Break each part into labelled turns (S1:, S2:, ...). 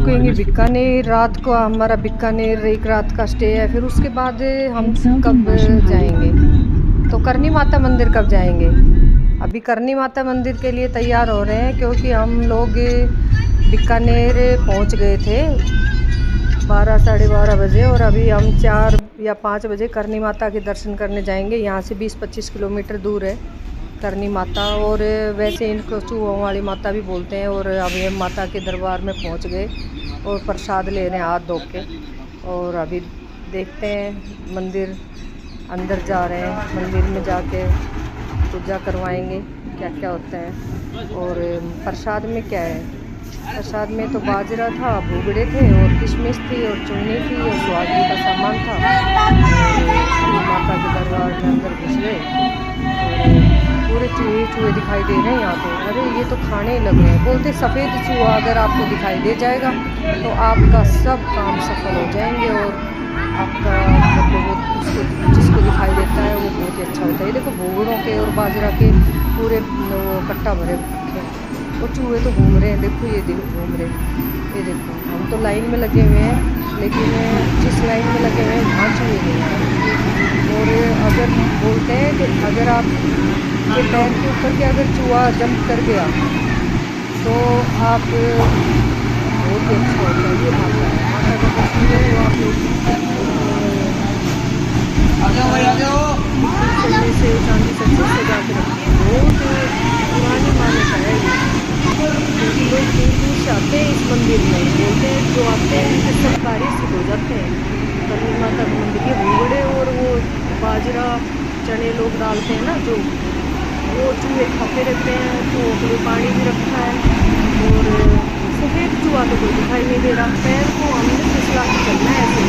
S1: रुकेंगे बीकानेर। रात को हमारा बीकानेर एक रात का स्टे है। फिर उसके बाद हम कब जाएंगे, तो करनी माता मंदिर कब जाएंगे? अभी करनी माता मंदिर के लिए तैयार हो रहे हैं, क्योंकि हम लोग बीकानेर पहुंच गए थे 12 साढ़े 12 बजे, और अभी हम 4 या 5 बजे करनी माता के दर्शन करने जाएंगे। यहाँ से 20-25 किलोमीटर दूर है करनी माता, और वैसे इनको चूहों वाली माता भी बोलते हैं। और अभी हम माता के दरबार में पहुंच गए और प्रसाद ले रहे हैं हाथ धो के। और अभी देखते हैं, मंदिर अंदर जा रहे हैं, मंदिर में जाके पूजा करवाएंगे क्या क्या होता है। और प्रसाद में क्या है, प्रसाद में तो बाजरा था, भुगड़े थे और किशमिश थी और चुन्नी थी और स्वादी का सामान था। माता के दरबार में अंदर घुस गए और पूरे चूहे दिखाई दे रहे हैं यहाँ पे। अरे ये तो खाने ही लग रहे हैं। बोलते सफ़ेद चूहा अगर आपको दिखाई दे जाएगा तो आपका सब काम सफल हो जाएंगे, और आपका मतलब उसको जिसको दिखाई देता है वो बहुत ही अच्छा होता है। ये देखो भुगड़ों के और बाजरा के पूरे वो कट्टा भरे रखे हैं। वो चूहे तो घूम रहे हैं, देखो ये देखो घूम रहे हैं। ये देखो हम तो लाइन में लगे हुए हैं, लेकिन जिस लाइन में लगे हुए हैं वहाँ चूहे नहीं हैं। और अगर बोलते हैं कि अगर आप के पैर के ऊपर के अगर चूहा जंप कर गया तो आप बहुत ही अच्छा होता है। ये माता है, माता का दर्शन करो आप लोग। से चांदी से सजा के रखी है, बहुत पुरानी मान्यता है ये, क्योंकि लोग दूर दूर से आते हैं इस मंदिर में। बोलते हैं जो आते हैं उनके सब कार्य सिद्ध हो जाते हैं। करनी माता का मंदिर ये भुगड़े और वो बाजरा चने लोग डालते हैं ना, जो वो चूहे खाते रहते हैं। तो लिए पानी भी रखा है। और सफ़ेद चूहा तो कोई दिखाई नहीं दे रहा। पैर को हमने फिसला के चलना है, ऐसे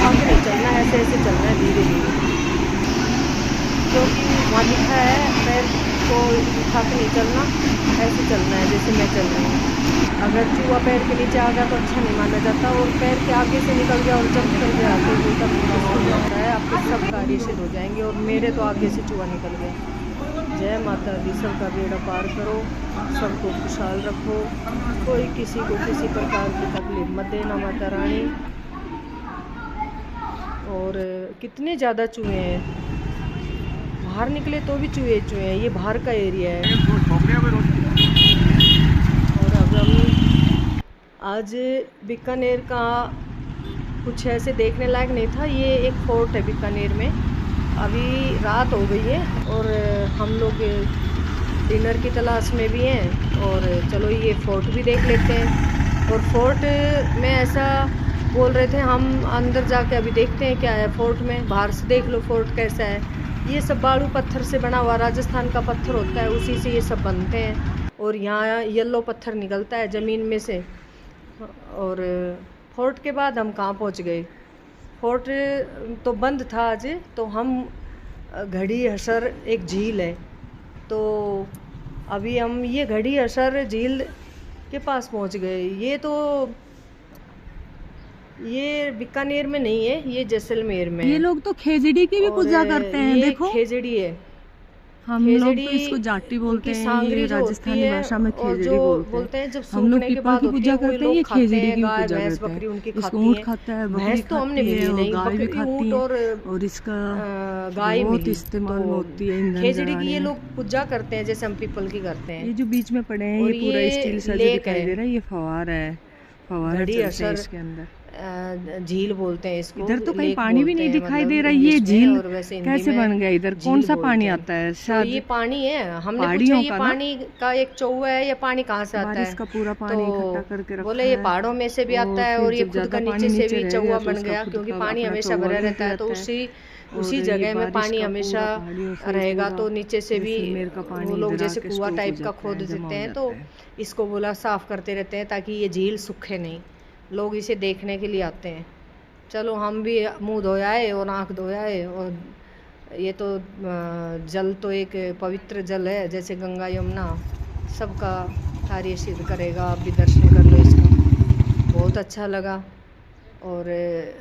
S1: आगे नहीं चलना है, ऐसे ऐसे चलना है धीरे धीरे, क्योंकि वहाँ लिखा है पैर को उठा के नहीं चलना, ऐसे चलना है जैसे मैं चल रही हूँ। अगर चूहा पैर के नीचे आ गया तो अच्छा नहीं माना जाता, और पैर के आगे से निकल गया और जंप कर गया तो वो तब हो जाता है। आपके सब कार्य सिद्ध हो जाएंगे। और मेरे तो आगे से चूहा निकल गया। जय माता दी, सबका बेड़ा पार करो, सबको खुशहाल रखो, कोई किसी को किसी प्रकार की तकलीफ मत देना माता रानी। और कितने ज़्यादा चूहे हैं, बाहर निकले तो भी चूहे चूहे हैं। ये बाहर का एरिया है। और अब हम आज बीकानेर का कुछ ऐसे देखने लायक नहीं था। ये एक फोर्ट है बीकानेर में। अभी रात हो गई है और हम लोग डिनर की तलाश में भी हैं, और चलो ये फोर्ट भी देख लेते हैं। और फोर्ट में ऐसा बोल रहे थे, हम अंदर जाके अभी देखते हैं क्या है फोर्ट में। बाहर से देख लो फोर्ट कैसा है। ये सब बालू पत्थर से बना हुआ, राजस्थान का पत्थर होता है, उसी से ये सब बनते हैं। और यहाँ येलो पत्थर निकलता है ज़मीन में से। और फोर्ट के बाद हम कहाँ पहुँच गए, फोर्ट तो बंद था आज। तो हम घड़ी हसर एक झील है, तो अभी हम ये घड़ी हसर झील के पास पहुंच गए। ये बीकानेर में नहीं है, ये जैसलमेर में।
S2: ये लोग तो खेजड़ी की भी पूजा करते हैं।
S1: ये
S2: देखो
S1: खेजड़ी है,
S2: हम लोग तो इसको जाटी बोलते हैं, ये राजस्थानी भाषा में खेजड़ी बोलते हैं।
S1: जब
S2: हम लोग
S1: सूखने के
S2: पीपल
S1: बाद
S2: की पूजा करते हैं, ये खेजड़ी की
S1: गाय
S2: पूजा
S1: भैंस
S2: करते
S1: बकरी
S2: हैं।
S1: उनकी
S2: इसको
S1: खाती
S2: ऊँट
S1: है।
S2: खाता है, बकरी
S1: भैंस तो हमने
S2: खाती
S1: मिली
S2: है,
S1: नहीं,
S2: गाय भी
S1: बकरी
S2: खाती
S1: ऊँट
S2: है,
S1: और
S2: और इसका
S1: गाय
S2: बहुत
S1: मिली।
S2: इस्तेमाल होती है ईंधन
S1: खेजड़ी की
S2: जलाने
S1: ये
S2: में।
S1: लोग पूजा करते हैं जैसे हम पीपल की करते हैं।
S2: ये जो बीच में पड़े हैं,
S1: और
S2: ये पूरा स्टील सा जो
S1: लेक
S2: दिखाई
S1: है,
S2: दे रहा है, ये फवारा है, फवारा
S1: घड़ी
S2: चलते हैं
S1: असर
S2: इसके अंदर।
S1: झील बोलते हैं इसको।
S2: इधर तो कहीं
S1: लेक
S2: पानी भी
S1: बोलते
S2: नहीं
S1: हैं,
S2: दिखाई
S1: मतलब
S2: दे रहा है।
S1: इंग्लिश
S2: ये
S1: में,
S2: झील
S1: और वैसे हिंदी
S2: कैसे
S1: में
S2: बन गया? इधर कौन
S1: झील
S2: सा
S1: बोलते
S2: पानी
S1: हैं।
S2: आता है?
S1: तो
S2: शायद
S1: ये पानी है। हमने पूछा
S2: पहाड़ियों
S1: ये
S2: का ना?
S1: पानी का एक चौवा है, ये पानी कहाँ से आता
S2: बारिश
S1: है?
S2: का पूरा पानी इकट्ठा करके रखा
S1: बोले ये
S2: है।
S1: पहाड़ों में से भी आता है,
S2: फिर
S1: और ये
S2: जब
S1: खुद
S2: ज्यादा
S1: का
S2: पानी
S1: नीचे से भी
S2: रह
S1: चौवा
S2: गया तो
S1: बन
S2: उसका
S1: गया,
S2: खुद
S1: क्योंकि
S2: का
S1: पानी
S2: अपना
S1: हमेशा
S2: चौवा
S1: भरा
S2: भी
S1: रहता है। तो
S2: रहता है।
S1: उसी
S2: और
S1: जगह
S2: ये
S1: में
S2: बारिश
S1: पानी
S2: का
S1: हमेशा
S2: पूरा पहाड़ियों से
S1: रहेगा।
S2: पूरा
S1: तो नीचे से भी
S2: जैसलमेर का पानी
S1: वो लोग
S2: इधर
S1: जैसे
S2: आके
S1: कुआं
S2: स्टॉक हो
S1: टाइप का
S2: जाता
S1: खोद
S2: है, जमा
S1: देते
S2: हो
S1: हैं।
S2: जाता
S1: तो
S2: है।
S1: इसको बोला साफ करते रहते हैं ताकि ये झील सूखे नहीं। लोग इसे देखने के लिए आते हैं। चलो हम भी मुंह धोयाए और आँख धोयाए। और ये तो जल तो एक पवित्र जल है, जैसे गंगा यमुना, सबका कार्य सिद्ध करेगा। आप भी दर्शन कर लो इसका, बहुत अच्छा लगा। और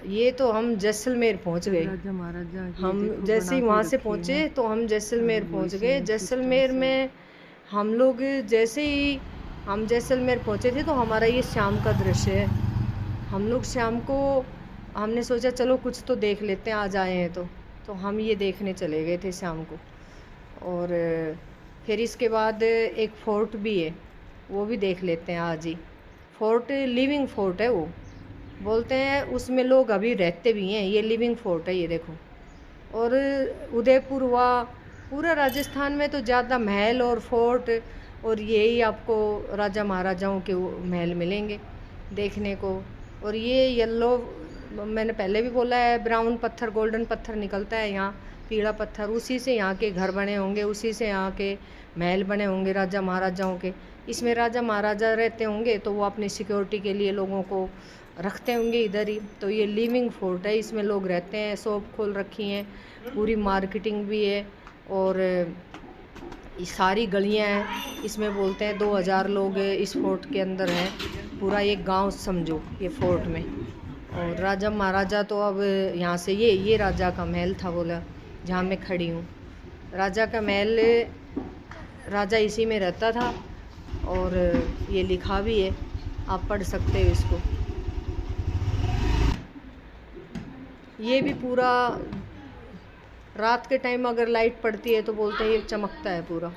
S1: ये तो हम जैसलमेर पहुंच गए।
S2: राजा महाराजा
S1: हम जैसे ही वहाँ से पहुँचे तो हम जैसलमेर पहुँच गए। जैसलमेर में हम लोग जैसे ही हम जैसलमेर पहुँचे थे तो हमारा ये शाम का दृश्य है। हम लोग शाम को हमने सोचा चलो कुछ तो देख लेते हैं, आज आए हैं तो हम ये देखने चले गए थे शाम को। और फिर इसके बाद एक फोर्ट भी है, वो भी देख लेते हैं आज ही। फोर्ट लिविंग फोर्ट है, वो बोलते हैं उसमें लोग अभी रहते भी हैं। ये लिविंग फोर्ट है, ये देखो। और उदयपुर हुआ, पूरा राजस्थान में तो ज़्यादा महल और फोर्ट और यही आपको राजा महाराजाओं के महल मिलेंगे देखने को। और ये येलो, मैंने पहले भी बोला है, ब्राउन पत्थर, गोल्डन पत्थर निकलता है यहाँ, पीला पत्थर, उसी से यहाँ के घर बने होंगे, उसी से यहाँ के महल बने होंगे राजा महाराजाओं के। इसमें राजा महाराजा रहते होंगे तो वो अपनी सिक्योरिटी के लिए लोगों को रखते होंगे इधर ही। तो ये लिविंग फोर्ट है, इसमें लोग रहते हैं, शॉप खोल रखी हैं, पूरी मार्केटिंग भी है। और ये सारी गलियां हैं, इसमें बोलते हैं 2000 लोग इस फोर्ट के अंदर हैं, पूरा एक गांव समझो ये फोर्ट में। और राजा महाराजा तो अब यहाँ से ये राजा का महल था, बोला जहाँ मैं खड़ी हूँ। राजा का महल, राजा इसी में रहता था। और ये लिखा भी है, आप पढ़ सकते हो इसको। ये भी पूरा रात के टाइम अगर लाइट पड़ती है तो बोलते हैं ये चमकता है पूरा।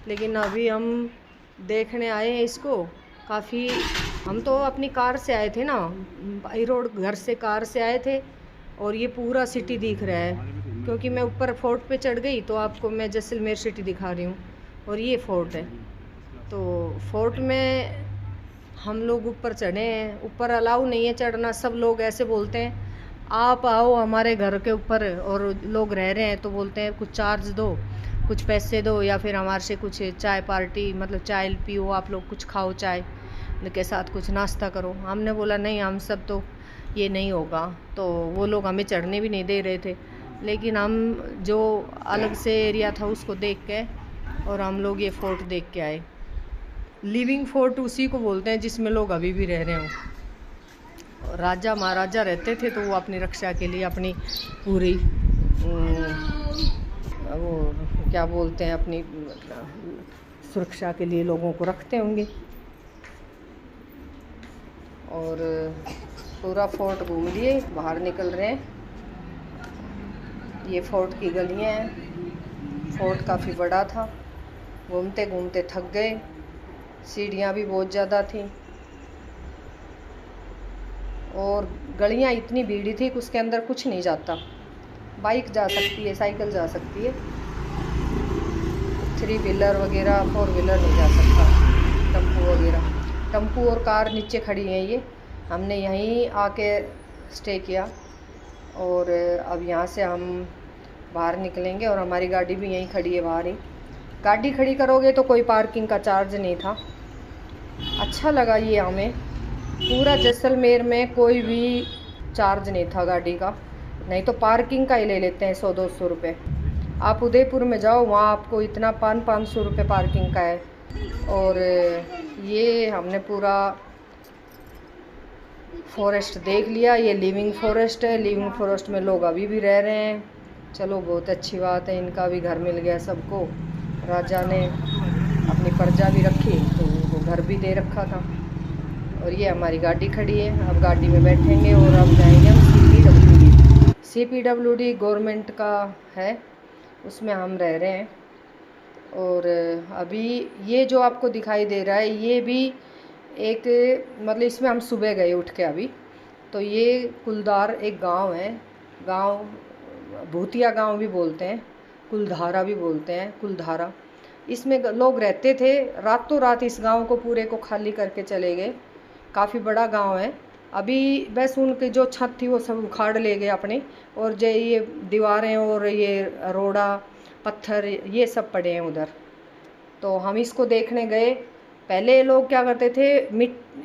S1: लेकिन अभी हम देखने आए हैं इसको काफ़ी। हम तो अपनी कार से आए थे ना, बाई रोड घर से कार से आए थे। और ये पूरा सिटी दिख रहा है, क्योंकि मैं ऊपर फोर्ट पे चढ़ गई तो आपको मैं जैसलमेर सिटी दिखा रही हूँ। और ये फोर्ट है, तो फोर्ट में हम लोग ऊपर चढ़े हैं। ऊपर अलाउ नहीं है चढ़ना, सब लोग ऐसे बोलते हैं आप आओ हमारे घर के ऊपर, और लोग रह रहे हैं तो बोलते हैं कुछ चार्ज दो, कुछ पैसे दो, या फिर हमारे से कुछ चाय पार्टी, मतलब चाय पियो, आप लोग कुछ खाओ, चाय के साथ कुछ नाश्ता करो। हमने बोला नहीं, हम सब तो ये नहीं होगा। तो वो लोग हमें चढ़ने भी नहीं दे रहे थे। लेकिन हम जो अलग से एरिया था उसको देख के और हम लोग ये फोर्ट देख के आए। लिविंग फोर्ट उसी को बोलते हैं जिसमें लोग अभी भी रह रहे हों। राजा महाराजा रहते थे तो वो अपनी रक्षा के लिए अपनी पूरी वो क्या बोलते हैं, अपनी सुरक्षा के लिए लोगों को रखते होंगे। और पूरा फोर्ट घूम लिए, बाहर निकल रहे हैं। ये फोर्ट की गलियां हैं। फोर्ट काफ़ी बड़ा था, घूमते घूमते थक गए, सीढ़ियाँ भी बहुत ज़्यादा थी। और गलियाँ इतनी भीड़ी थी कि उसके अंदर कुछ नहीं जाता। बाइक जा सकती है, साइकिल जा सकती है, 3 व्हीलर वगैरह 4 व्हीलर नहीं जा सकता, टेम्पो वगैरह। टेम्पो और कार नीचे खड़ी हैं। ये हमने यहीं आके स्टे किया। और अब यहाँ से हम बाहर निकलेंगे और हमारी गाड़ी भी यहीं खड़ी है बाहर ही। गाड़ी खड़ी करोगे तो कोई पार्किंग का चार्ज नहीं था। अच्छा लगा ये हमें। पूरा जैसलमेर में कोई भी चार्ज नहीं था गाड़ी का, नहीं तो पार्किंग का ही ले लेते हैं 100-200 रुपये। आप उदयपुर में जाओ, वहाँ आपको इतना 500 रुपये पार्किंग का है। और ये हमने पूरा फॉरेस्ट देख लिया। ये लिविंग फॉरेस्ट है। लिविंग फॉरेस्ट में लोग अभी भी रह रहे हैं। चलो बहुत अच्छी बात है, इनका भी घर मिल गया सबको। राजा ने अपनी प्रजा भी रखी तो वो घर भी दे रखा था। और ये हमारी गाड़ी खड़ी है, अब गाड़ी में बैठेंगे और अब जाएंगे हम CPWD। CPWD गवर्नमेंट का है, उसमें हम रह रहे हैं। और अभी ये जो आपको दिखाई दे रहा है ये भी एक, मतलब इसमें हम सुबह गए उठ के अभी। तो ये कुलधार एक गांव है, गांव भूतिया गांव भी बोलते हैं, कुलधारा भी बोलते हैं, कुलधारा। इसमें लोग रहते थे। रातों रात इस गांव को पूरे को खाली करके चले गए। काफ़ी बड़ा गांव है। अभी बस उनकी जो छत थी वो सब उखाड़ ले गए अपने। और जो ये दीवारें और ये रोड़ा पत्थर ये सब पड़े हैं उधर। तो हम इसको देखने गए। पहले लोग क्या करते थे,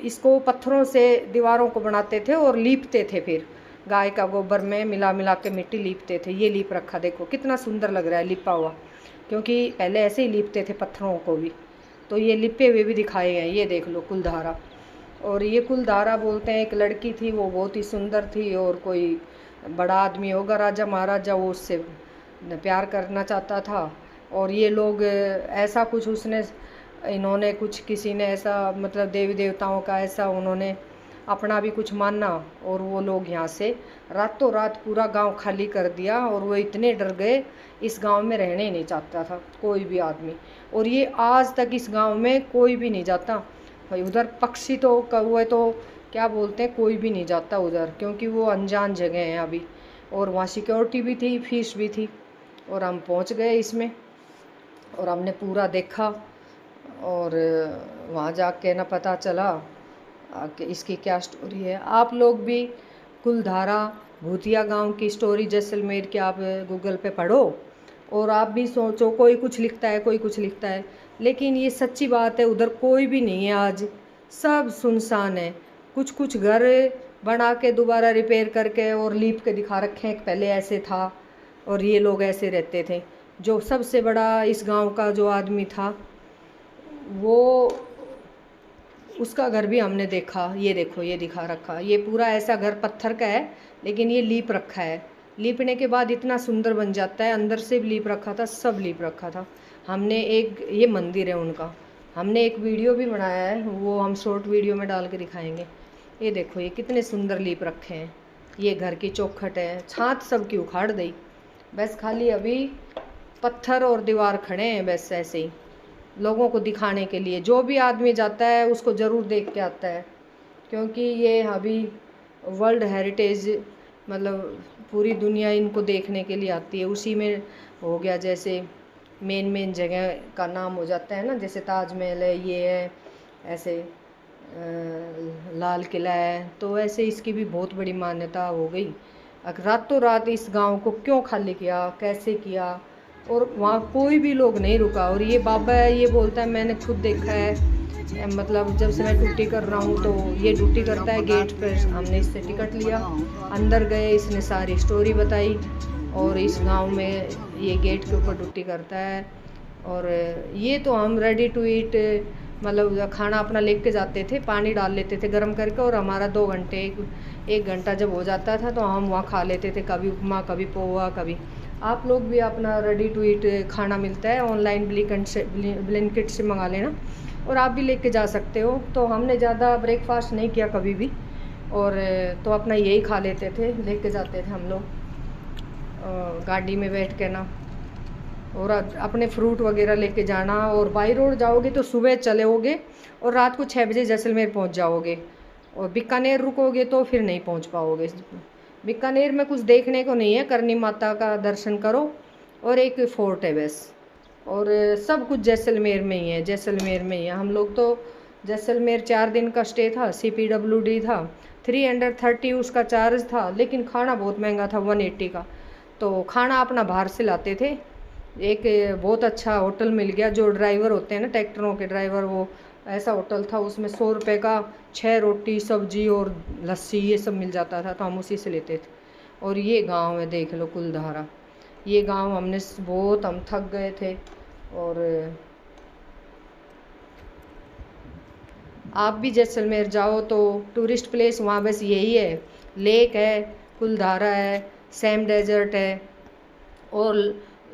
S1: इसको पत्थरों से दीवारों को बनाते थे और लीपते थे, फिर गाय का गोबर में मिला मिला के मिट्टी लीपते थे। ये लीप रखा, देखो कितना सुंदर लग रहा है लिपा हुआ, क्योंकि पहले ऐसे ही लीपते थे पत्थरों को भी। तो ये लिपे हुए भी दिखाए हैं, ये देख लो कुलधारा। और ये कुलधारा बोलते हैं, एक लड़की थी वो बहुत ही सुंदर थी, और कोई बड़ा आदमी होगा राजा महाराजा, वो उससे प्यार करना चाहता था। और ये लोग ऐसा कुछ उसने इन्होंने कुछ किसी ने ऐसा मतलब देवी देवताओं का ऐसा उन्होंने अपना भी कुछ माना और वो लोग यहाँ से रातों रात पूरा गांव खाली कर दिया और वो इतने डर गए, इस गांव में रहने ही नहीं चाहता था कोई भी आदमी। और ये आज तक इस गांव में कोई भी नहीं जाता भाई। उधर पक्षी तो कौवे तो क्या बोलते हैं, कोई भी नहीं जाता उधर, क्योंकि वो अनजान जगह है अभी। और वहाँ सिक्योरिटी भी थी, फीस भी थी। और हम पहुँच गए इसमें और हमने पूरा देखा और वहाँ जाके ना पता चला कि इसकी क्या स्टोरी है। आप लोग भी कुलधारा भूतिया गांव की स्टोरी जैसलमेर की आप गूगल पे पढ़ो और आप भी सोचो, कोई कुछ लिखता है कोई कुछ लिखता है, लेकिन ये सच्ची बात है, उधर कोई भी नहीं है आज, सब सुनसान है। कुछ कुछ घर बना के दोबारा रिपेयर करके और लीप के दिखा रखे हैं पहले ऐसे था और ये लोग ऐसे रहते थे। जो सबसे बड़ा इस गांव का जो आदमी था वो, उसका घर भी हमने देखा। ये देखो ये दिखा रखा, ये पूरा ऐसा घर पत्थर का है लेकिन ये लीप रखा है। लीपने के बाद इतना सुंदर बन जाता है, अंदर से भी लीप रखा था, सब लीप रखा था। हमने एक, ये मंदिर है उनका, हमने एक वीडियो भी बनाया है, वो हम शॉर्ट वीडियो में डाल के दिखाएंगे। ये देखो ये कितने सुंदर लीप रखे हैं। ये घर की चौखट है, छात सब की उखाड़ दी, बस खाली अभी पत्थर और दीवार खड़े हैं बस ऐसे ही लोगों को दिखाने के लिए। जो भी आदमी जाता है उसको ज़रूर देख के आता है, क्योंकि ये अभी वर्ल्ड हेरिटेज मतलब पूरी दुनिया इनको देखने के लिए आती है। उसी में हो गया, जैसे मेन जगह का नाम हो जाता है ना, जैसे ताजमहल है, ये है ऐसे लाल किला है, तो ऐसे इसकी भी बहुत बड़ी मान्यता हो गई। रातों रात इस गांव को क्यों खाली किया, कैसे किया, और वहाँ कोई भी लोग नहीं रुका। और ये बाबा है, ये बोलता है मैंने खुद देखा है, मतलब जब से मैं ड्यूटी कर रहा हूँ तो ये ड्यूटी करता है गेट पर। हमने इससे टिकट लिया, अंदर गए, इसने सारी स्टोरी बताई और इस गांव में ये गेट के ऊपर ड्यूटी करता है। और ये तो हम रेडी टू ईट मतलब खाना अपना लेके जाते थे, पानी डाल लेते थे गर्म करके, और हमारा 2 घंटे एक घंटा जब हो जाता था तो हम वहाँ खा लेते थे, कभी उपमा कभी पोहा कभी। आप लोग भी अपना रेडी टू ईट खाना मिलता है ऑनलाइन, ब्लिंकिट से मंगा लेना और आप भी लेके जा सकते हो। तो हमने ज़्यादा ब्रेकफास्ट नहीं किया कभी भी, और तो अपना यही खा लेते थे, लेके जाते थे हम लोग गाड़ी में बैठ के ना, और अपने फ्रूट वगैरह लेके जाना। और बाई रोड जाओगे तो सुबह चलोगे और रात को 6 बजे जैसलमेर पहुंच जाओगे, और बीकानेर रुकोगे तो फिर नहीं पहुंच पाओगे। बीकानेर में कुछ देखने को नहीं है, करनी माता का दर्शन करो और एक फोर्ट है बस, और सब कुछ जैसलमेर में ही है, जैसलमेर में ही है। हम लोग तो जैसलमेर 4 दिन का स्टे था, CPWD था, 330 उसका चार्ज था, लेकिन खाना बहुत महंगा था, 180 का। तो खाना अपना बाहर से लाते थे। एक बहुत अच्छा होटल मिल गया, जो ड्राइवर होते हैं ना ट्रैक्टरों के ड्राइवर, वो ऐसा होटल था, उसमें 100 रुपये का 6 रोटी सब्जी और लस्सी ये सब मिल जाता था, तो हम उसी से लेते थे। और ये गांव है देख लो, कुलधारा। ये गांव हमने बहुत, हम थक गए थे। और आप भी जैसलमेर जाओ तो टूरिस्ट प्लेस वहाँ बस यही है, लेक है, कुलधारा है, सैम डेजर्ट है, और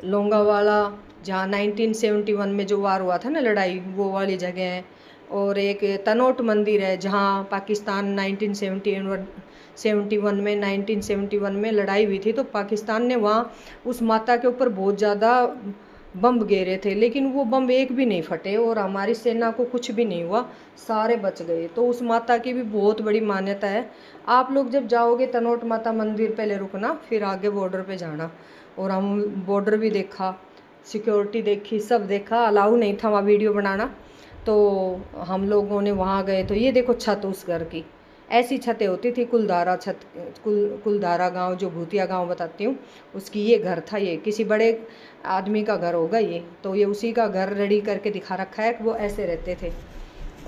S1: लोंगावाला जहाँ 1971 में जो वार हुआ था ना, लड़ाई, वो वाली जगह है। और एक तनोट मंदिर है जहाँ पाकिस्तान 1971 में लड़ाई हुई थी, तो पाकिस्तान ने वहाँ उस माता के ऊपर बहुत ज़्यादा बम गिरे थे, लेकिन वो बम एक भी नहीं फटे और हमारी सेना को कुछ भी नहीं हुआ, सारे बच गए। तो उस माता की भी बहुत बड़ी मान्यता है। आप लोग जब जाओगे तनोट माता मंदिर पहले रुकना, फिर आगे बॉर्डर पे जाना। और हम बॉर्डर भी देखा, सिक्योरिटी देखी, सब देखा। अलाउ नहीं था वहाँ वीडियो बनाना, तो हम लोगों ने वहाँ गए तो ये देखो छत उस घर की, ऐसी छतें होती थी। कुलधारा छत, कुलधारा गांव जो भूतिया गांव बताती हूँ, उसकी ये घर था। ये किसी बड़े आदमी का घर होगा ये, तो ये उसी का घर रेडी करके दिखा रखा है कि वो ऐसे रहते थे।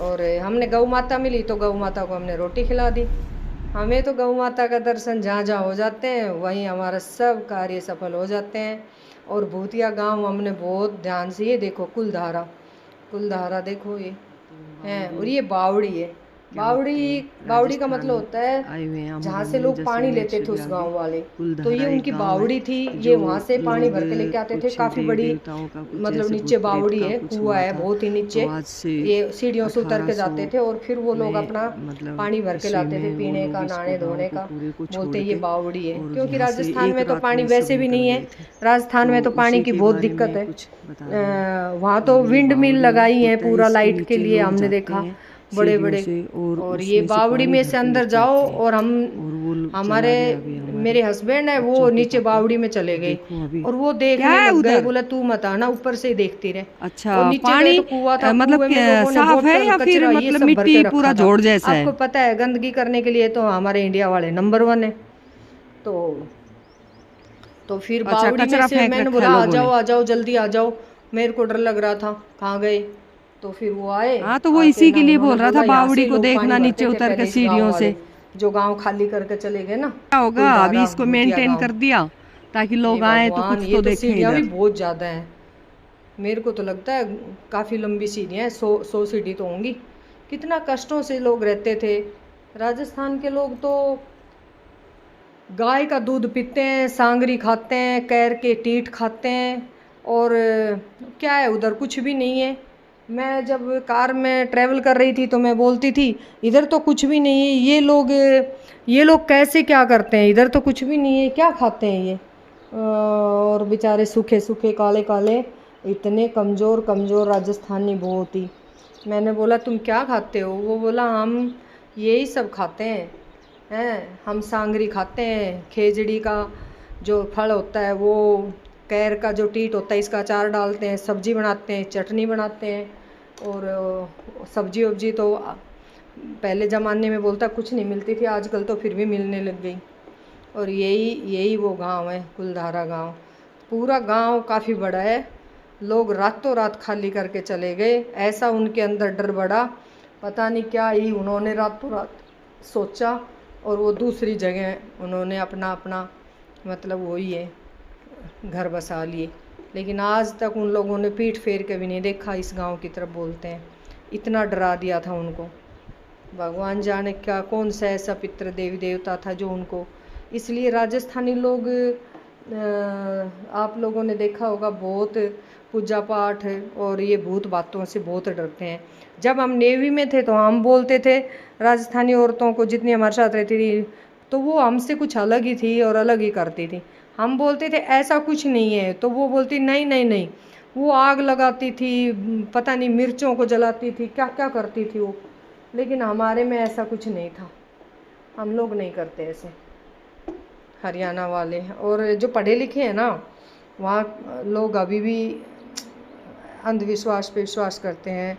S1: और हमने गौ माता मिली तो गौ माता को हमने रोटी खिला दी। हमें तो गौ माता का दर्शन जहाँ जहाँ हो जाते हैं वहीं हमारा सब कार्य सफल हो जाते हैं। और भूतिया गांव हमने बहुत ध्यान से, ये देखो कुलधारा, कुलधारा देखो ये है, और ये बावड़ी है, बावड़ी का मतलब होता है
S2: आए हुए हैं हम
S1: जहाँ
S2: लोग
S1: से लोग
S2: जैसे
S1: पानी लेते थे उस गांव वाले, तो ये उनकी बावड़ी थी। ये वहाँ से पानी भर के लेके आते थे। काफी बड़ी मतलब नीचे बावड़ी है, कुआं है बहुत ही नीचे। ये सीढ़ियों से उतर के जाते थे और फिर वो लोग अपना पानी भर के लाते थे पीने का, नहाने धोने का। बोलते ये बावड़ी है, क्योंकि राजस्थान में तो पानी वैसे भी नहीं है। राजस्थान में तो पानी की बहुत दिक्कत है। वहाँ तो विंड मिल लगाई है पूरा लाइट के लिए, हमने देखा बड़े बड़े। और ये बावड़ी में से अंदर जाओ और हमारे मेरे हस्बैंड है वो नीचे बावड़ी में चले गए और वो देखने लग गए। बोला तू मत आना, ऊपर से ही देखती रहे।
S2: अच्छा,
S1: और नीचे
S2: पानी
S1: तो कुआं था,
S2: मतलब साफ है या फिर मतलब मिट्टी पूरा जोड़ जैसा है?
S1: आपको पता है गंदगी करने के लिए तो हमारे इंडिया वाले नंबर 1 है। तो फिर बावड़ी में से मैंने बोला आ जाओ जल्दी आ जाओ। मेरे को डर लग रहा था कहाँ गए, तो फिर वो आए।
S2: हाँ, तो वो इसी के लिए बोल रहा था बावड़ी को देखना नीचे उतर के सीढ़ियों से।
S1: जो गांव खाली करके चले गए ना,
S2: क्या होगा अभी इसको मेंटेन कर दिया ताकि लोग आए तो कुछ तो देखें।
S1: सीढ़ियाँ भी बहुत ज्यादा है, मेरे को तो लगता है काफी लंबी सीढ़ियाँ हैं, 100 सीढ़ी तो होंगी। कितना कष्टों से लोग रहते थे। राजस्थान के लोग तो गाय का दूध पीते हैं, सांगरी खाते हैं, कैर के टीट खाते हैं। और क्या है उधर, कुछ भी नहीं है। मैं जब कार में ट्रैवल कर रही थी तो मैं बोलती थी इधर तो कुछ भी नहीं है। ये लोग कैसे क्या करते हैं, इधर तो कुछ भी नहीं है, क्या खाते हैं ये। और बेचारे सूखे सूखे काले काले, इतने कमज़ोर कमज़ोर राजस्थानी बहुत ही। मैंने बोला तुम क्या खाते हो? वो बोला हम यही सब खाते हैं, हम सांगरी खाते हैं, खेजड़ी का जो फल होता है वो, कैर का जो टीट होता है इसका अचार डालते हैं, सब्जी बनाते हैं, चटनी बनाते हैं। और सब्जी वब्जी तो पहले ज़माने में बोलता कुछ नहीं मिलती थी, आजकल तो फिर भी मिलने लग गई। और यही वो गांव है कुलधारा गांव। पूरा गांव काफ़ी बड़ा है, लोग रातों रात खाली करके चले गए। ऐसा उनके अंदर डर बढ़ा, पता नहीं क्या ही उन्होंने रातों रात सोचा और वो दूसरी जगह उन्होंने अपना मतलब वही है घर बसा लिए। लेकिन आज तक उन लोगों ने पीठ फेर के भी नहीं देखा इस गांव की तरफ। बोलते हैं इतना डरा दिया था उनको, भगवान जाने क्या कौन सा ऐसा पितृ देवी देवता था जो उनको। इसलिए राजस्थानी लोग आप लोगों ने देखा होगा बहुत पूजा पाठ और ये भूत बातों से बहुत डरते हैं। जब हम नेवी में थे तो हम बोलते थे राजस्थानी औरतों को, जितनी हमारे साथ रहती थी, तो वो हमसे कुछ अलग ही थी और अलग ही करती थी। हम बोलते थे ऐसा कुछ नहीं है, तो वो बोलती नहीं नहीं नहीं, वो आग लगाती थी, पता नहीं मिर्चों को जलाती थी, क्या क्या करती थी वो। लेकिन हमारे में ऐसा कुछ नहीं था, हम लोग नहीं करते ऐसे, हरियाणा वाले। और जो पढ़े लिखे हैं ना, वहाँ लोग अभी भी अंधविश्वास पे विश्वास करते हैं।